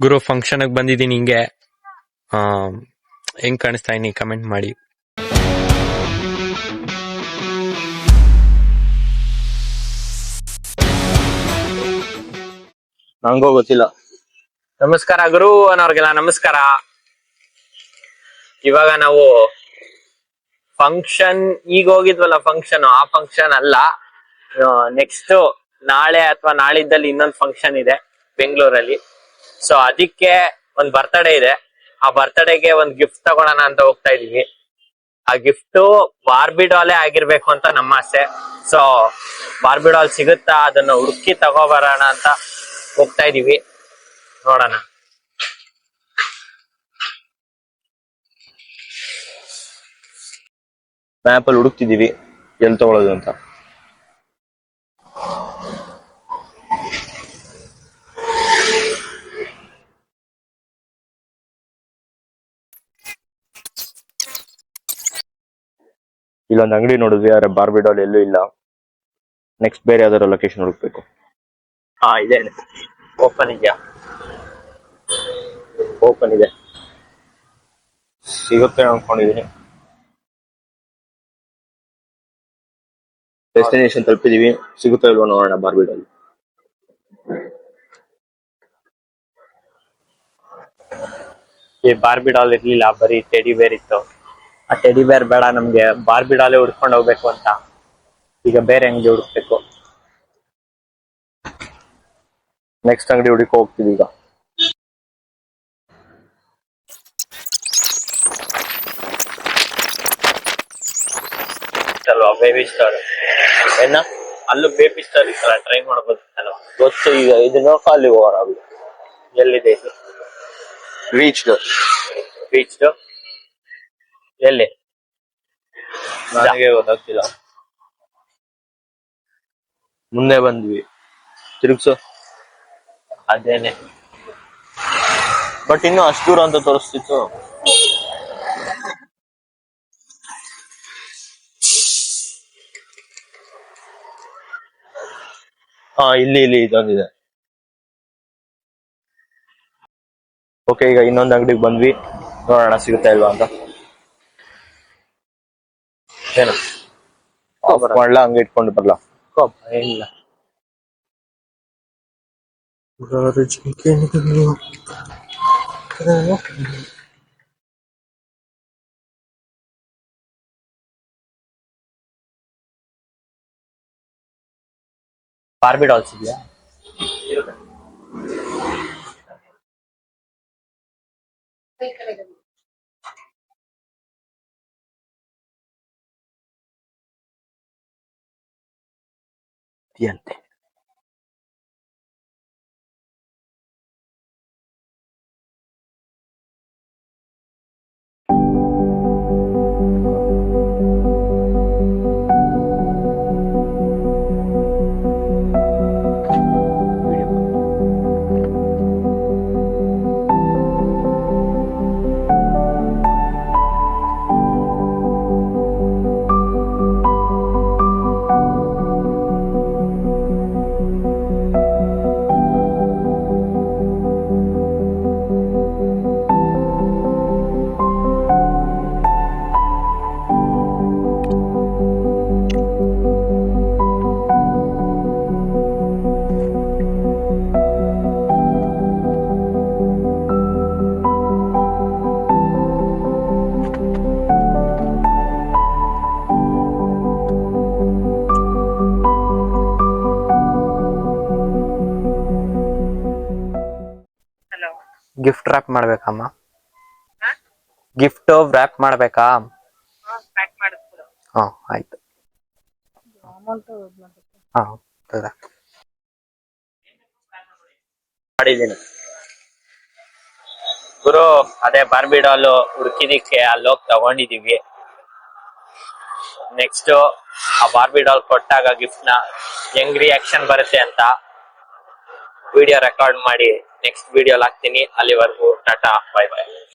ಗುರು function ಬಂದಿದ್ದೀನಿ ಹಿಂಗೆ. ಹೆಂಗ್ ಕಾಣಿಸ್ತಾ ಇದೀನಿ ಕಮೆಂಟ್ ಮಾಡಿ. ನಂಗೂ ಗೊತ್ತಿಲ್ಲ. ನಮಸ್ಕಾರ ಗುರು ಅನ್ನೋರ್ಗೆಲ್ಲ ನಮಸ್ಕಾರ. ಇವಾಗ ನಾವು ಫಂಕ್ಷನ್ ಈಗ ಹೋಗಿದ್ವಲ್ಲ ಫಂಕ್ಷನ್, ಆ ಫಂಕ್ಷನ್ ಅಲ್ಲ, ನೆಕ್ಸ್ಟ್ ನಾಳೆ ಅಥವಾ ನಾಳಿದ್ದಲ್ಲಿ ಇನ್ನೊಂದು ಫಂಕ್ಷನ್ ಇದೆ ಬೆಂಗಳೂರಲ್ಲಿ. ಸೊ ಅದಕ್ಕೆ ಒಂದ್ ಬರ್ತಡೇ ಇದೆ. ಆ ಬರ್ತಡೇಗೆ ಒಂದ್ ಗಿಫ್ಟ್ ತಗೊಳೋಣ ಅಂತ ಹೋಗ್ತಾ ಇದೀವಿ. ಆ ಗಿಫ್ಟ್ ಬಾರ್ಬಿ ಡಾಲೇ ಆಗಿರ್ಬೇಕು ಅಂತ ನಮ್ಮ ಆಸೆ. ಸೊ ಬಾರ್ಬಿ ಡಾಲ್ ಸಿಗುತ್ತಾ ಅದನ್ನ ಹುಡುಕಿ ತಗೋಬರೋಣ ಅಂತ ಹೋಗ್ತಾ ಇದೀವಿ. ನೋಡೋಣ. ಮ್ಯಾಪ್ ಅಲ್ಲಿ ಹುಡುಕ್ತಿದೀವಿ ಎಲ್ಲಿ ತಗೊಳ್ಳೋದು ಅಂತ. ಇಲ್ಲೊಂದು ಅಂಗಡಿ ನೋಡಿದ್ವಿ, ಆದ್ರೆ ಬಾರ್ಬಿ ಡಾಲ್ ಎಲ್ಲೂ ಇಲ್ಲ. ನೆಕ್ಸ್ಟ್ ಬೇರೆ ಯಾವ್ದಾರ ಲೊಕೇಶನ್ ಹುಡುಕ್ಬೇಕು. ಇದೆ ಓಪನ್ ಇದೆಯಾ? ಓಪನ್ ಇದೆ, ಸಿಗುತ್ತೆ ಅನ್ಕೊಂಡಿದೀನಿ. ಡೆಸ್ಟಿನೇಷನ್ ತಲುಪಿದೀವಿ, ಸಿಗುತ್ತಾ ಇಲ್ವೋ ನೋಡೋಣ ಬಾರ್ಬಿ ಡಾಲ್. ಈ ಬಾರ್ಬಿ ಡಾಲ್ ಇರ್ಲಿಲ್ಲ, ಬರೀ ಟೆಡಿ ಬೇರ್ ಇತ್ತು. ಆ ಟೆಡಿ ಬೇರ್ ಬೇಡ ನಮ್ಗೆ, ಬಾರ್ಬಿ ಡಾಲೇ ಹುಡ್ಕೊಂಡು ಹೋಗ್ಬೇಕು ಅಂತ. ಈಗ ಬೇರೆ ಅಂಗಡಿ ಹುಡುಕ್ಬೇಕು. ನೆಕ್ಸ್ಟ್ ಅಂಗಡಿ ಹುಡುಕಿ ಹೋಗ್ತೀವಿ ಈಗ. ಅಲ್ವಾ ಬೇಬಿ ಸ್ಟಾರ್? ಏನ ಅಲ್ಲೂ ಬೇಬಿ ಸ್ಟಾರ್ ಇತ್ತಲ್ಲ, ಟ್ರೈ ಮಾಡ್ಬೋದು ಅಲ್ವಾ? ಗೊತ್ತು, ಈಗ ಇದನ್ನ ಖಾಲಿ ಹೋಗೋಣ. ಎಲ್ಲಿದೆ ಇದು? ರೀಚ್ಡ್ ಎಲ್ಲಿ? ನನಗೆ ಗೊತ್ತಾಗ್ತಿಲ್ಲ. ಮುಂದೆ ಬಂದ್ವಿ, ತಿರುಗ್ಸು. ಅದೇನೆ, ಬಟ್ ಇನ್ನು ಅಷ್ಟು ದೂರ ಅಂತ ತೋರಿಸ್ತಿತ್ತು. ಇಲ್ಲಿ ಇದೊಂದಿದೆ. ಓಕೆ, ಈಗ ಇನ್ನೊಂದು ಅಂಗಡಿಗೆ ಬಂದ್ವಿ, ನೋಡೋಣ ಸಿಗುತ್ತಾ ಇಲ್ವಾ ಅಂತ. ಏನು ಮಾಡ್ಲಾ? ಹಂಗೆ ಇಟ್ಕೊಂಡು ಬರ್ಲಾ? ಏನಿಲ್ಲ. ಬಾರ್ಬಿ ಡಾಲ್ಸ್ ಇದೆಯಾ? ಅಂತೆ. ಗಿಫ್ಟ್ ರ್ಯಾಪ್ ಮಾಡ್ಬೇಕಮ್ಮ? ಗಿಫ್ಟ್ ರ್ಯಾಪ್ ಮಾಡ್ಬೇಕಾ? ಹಾ ಆಯ್ತು. ಮಾಡಿದ್ದೀನಿ ಗುರು. ಅದೇ ಬಾರ್ಬಿ ಡಾಲ್ ಹುಡುಕಿದಿಕ್ಕೆ ಅಲ್ಲೋಗಿ ತಗೊಂಡಿದೀವಿ. ನೆಕ್ಸ್ಟ್ ಆ ಬಾರ್ಬಿ ಡಾಲ್ ಕೊಟ್ಟಾಗ ಗಿಫ್ಟ್ ನ ಹೆಂಗ್ ರಿಯಾಕ್ಷನ್ ಬರುತ್ತೆ ಅಂತ ವಿಡಿಯೋ ರೆಕಾರ್ಡ್ ಮಾಡಿ ನೆಕ್ಸ್ಟ್ ವಿಡಿಯೋ ಹಾಕ್ತೀನಿ. ಅಲ್ಲಿವರೆಗೂ ಟಾಟಾ, ಬೈ ಬೈ.